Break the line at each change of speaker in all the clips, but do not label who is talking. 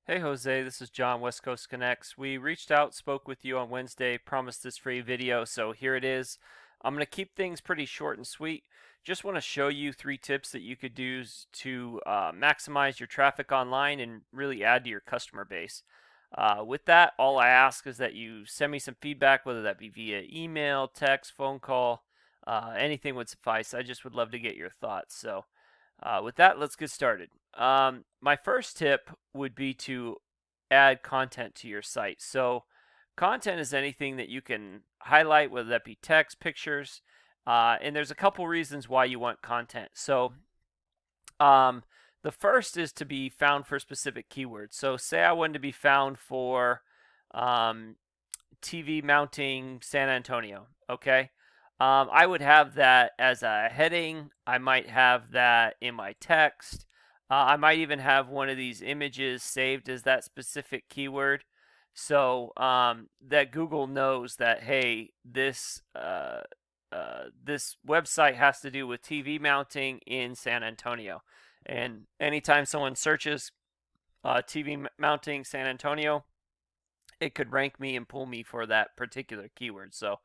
Hey Jose, this is John, West Coast Connects. We reached out, spoke with you on Wednesday, promised this free video, so here it is. I'm going to keep things pretty short and sweet. Just want to show you 3 tips that you could do to maximize your traffic online and really add to your customer base. With that, all I ask is that you send me some feedback, whether that be via email, text, phone call, anything would suffice. I just would love to get your thoughts. So, with that, let's get started. My first tip would be to add content to your site. So, content is anything that you can highlight, whether that be text, pictures, and there's a couple reasons why you want content. So, um, the first is to be found for specific keywords. So, say I wanted to be found for um, TV mounting San Antonio. Okay. I would have that as a heading. I might have that in my text. I might even have one of these images saved as that specific keyword, so that Google knows that hey, this website has to do with TV mounting in San Antonio, and anytime someone searches TV mounting San Antonio, it could rank me and pull me for that particular keyword. So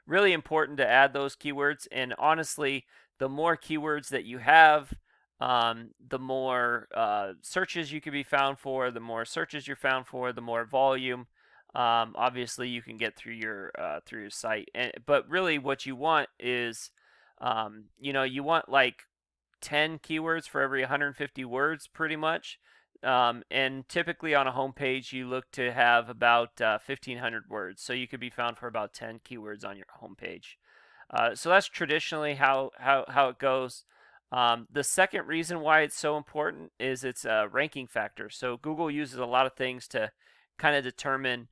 really important to add those keywords. And honestly, the more keywords that you have, the more searches you can be found for. The more searches you're found for, the more volume. Obviously, you can get through your site. But really, what you want is, you want like 10 keywords for every 150 words, pretty much. And typically on a home page, you look to have about 1,500 words. So you could be found for about 10 keywords on your home page. So that's traditionally how it goes. The second reason why it's so important is it's a ranking factor. So Google uses a lot of things to kind of determine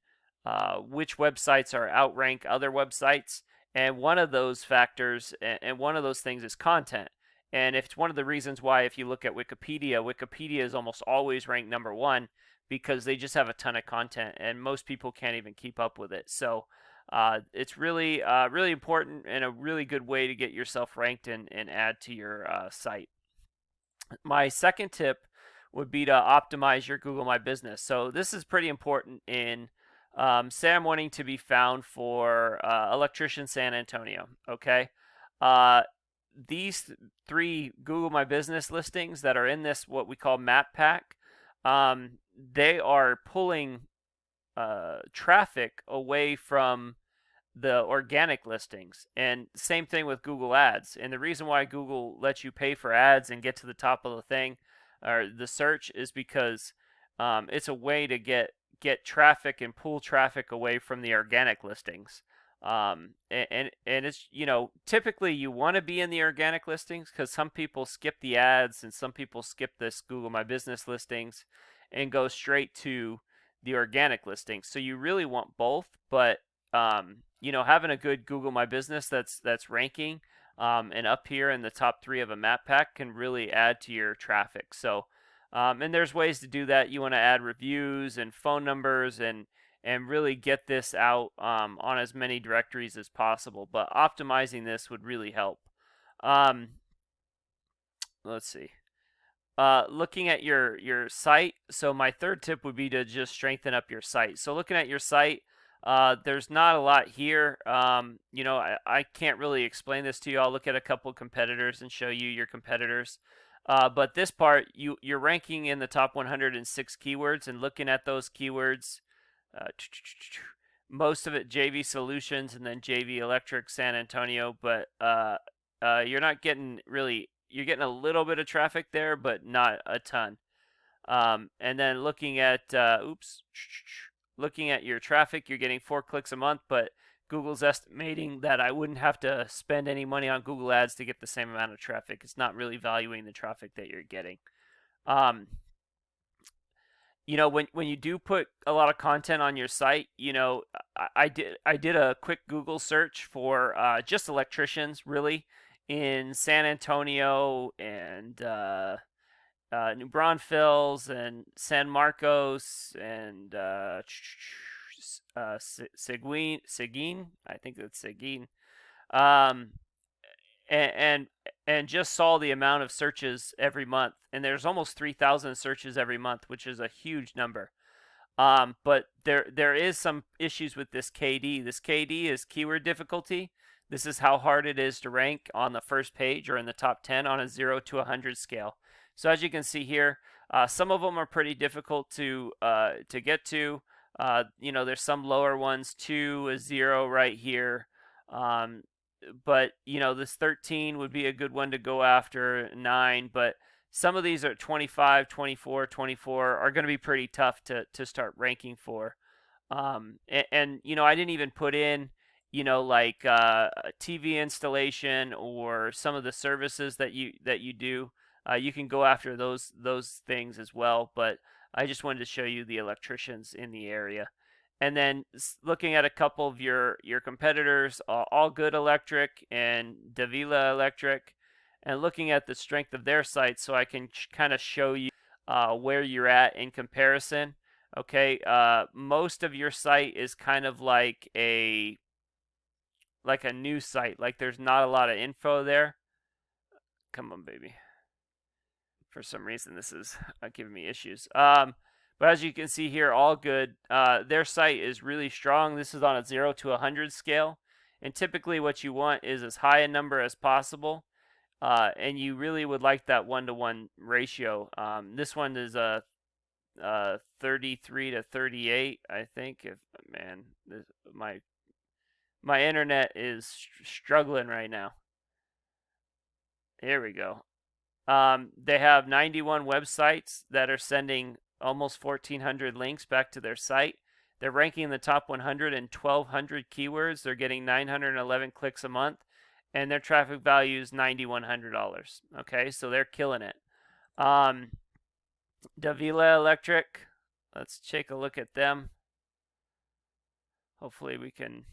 which websites are outrank other websites. And one of those factors and one of those things is content. And if it's one of the reasons why, if you look at Wikipedia, Wikipedia is almost always ranked number one because they just have a ton of content, and most people can't even keep up with it. So it's really important and a really good way to get yourself ranked and add to your site. My second tip would be to optimize your Google My Business. So this is pretty important in say I'm wanting to be found for Electrician San Antonio. Okay. Uh, these 3 Google My Business listings that are in this what we call map pack, they are pulling traffic away from the organic listings. And same thing with Google Ads. And the reason why Google lets you pay for ads and get to the top of the thing or the search is because it's a way to get traffic and pull traffic away from the organic listings. And it's typically you want to be in the organic listings because some people skip the ads and some people skip this Google My Business listings and go straight to the organic listings. So you really want both, but having a good Google My Business that's ranking and up here in the top 3 of a map pack can really add to your traffic. So, and there's ways to do that. You want to add reviews and phone numbers and really get this out on as many directories as possible. But optimizing this would really help. Um, let's see. Looking at your site. So my third tip would be to just strengthen up your site. So looking at your site, there's not a lot here. I can't really explain this to you. I'll look at a couple competitors and show you your competitors. But this part, you're ranking in the top 106 keywords and looking at those keywords. Uh, Most of it JV Solutions and then JV Electric San Antonio, but you're not getting really. You're getting a little bit of traffic there, but not a ton. And then looking at your traffic, you're getting 4 clicks a month, but Google's estimating that I wouldn't have to spend any money on Google Ads to get the same amount of traffic. It's not really valuing the traffic that you're getting. Um, when you do put a lot of content on your site, I did a quick Google search for just electricians, really, in San Antonio and New Braunfels and San Marcos and Seguin. I think that's Seguin. Um, and and, and just saw the amount of searches every month, and there's almost 3,000 searches every month, which is a huge number. But there is some issues with this KD. This KD is keyword difficulty. This is how hard it is to rank on the first page or in the top 10 on a 0 to 100 scale. So as you can see here, some of them are pretty difficult to get to. There's some lower ones, 2, a 0 right here. Um, but this 13 would be a good one to go after, 9, but some of these are 25, 24, 24 are going to be pretty tough to start ranking for. I didn't even put in, like TV installation or some of the services that you do. You can go after those things as well, but I just wanted to show you the electricians in the area. And then looking at a couple of your competitors, All Good Electric and Davila Electric, and looking at the strength of their sites, so I can kind of show you where you're at in comparison. Okay, most of your site is kind of like a new site. Like there's not a lot of info there. Come on, baby. For some reason, this is giving me issues. But as you can see here, All Good. Their site is really strong. This is on a 0 to 100 scale. And typically what you want is as high a number as possible. And you really would like that 1-to-1 ratio. This one is a 33 to 38, I think. Man, my internet is struggling right now. Here we go. They have 91 websites that are sending almost 1,400 links back to their site. They're ranking in the top 100 and 1,200 keywords. They're getting 911 clicks a month, and their traffic value is $9,100. Okay, so they're killing it. Davila Electric, let's take a look at them. Hopefully we can,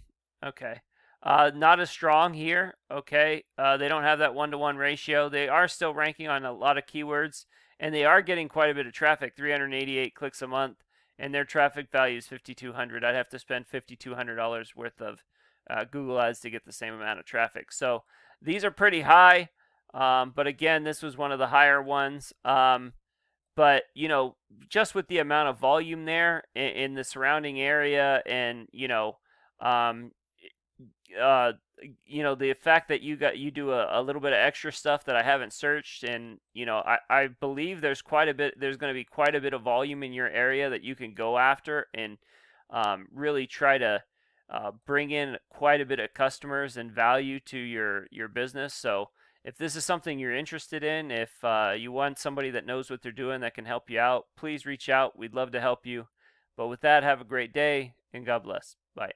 okay. Not as strong here, okay. They don't have that 1-to-1 ratio. They are still ranking on a lot of keywords, and they are getting quite a bit of traffic, 388 clicks a month, and their traffic value is $5,200. I'd have to spend $5,200 worth of Google ads to get the same amount of traffic. So these are pretty high, but again, this was one of the higher ones. But just with the amount of volume there in the surrounding area, and the fact that you do a little bit of extra stuff that I haven't searched, and I believe there's going to be quite a bit of volume in your area that you can go after, and really try to bring in quite a bit of customers and value to your business. So if this is something you're interested in, if you want somebody that knows what they're doing that can help you out, please reach out. We'd love to help you. But with that, have a great day, and God bless. Bye.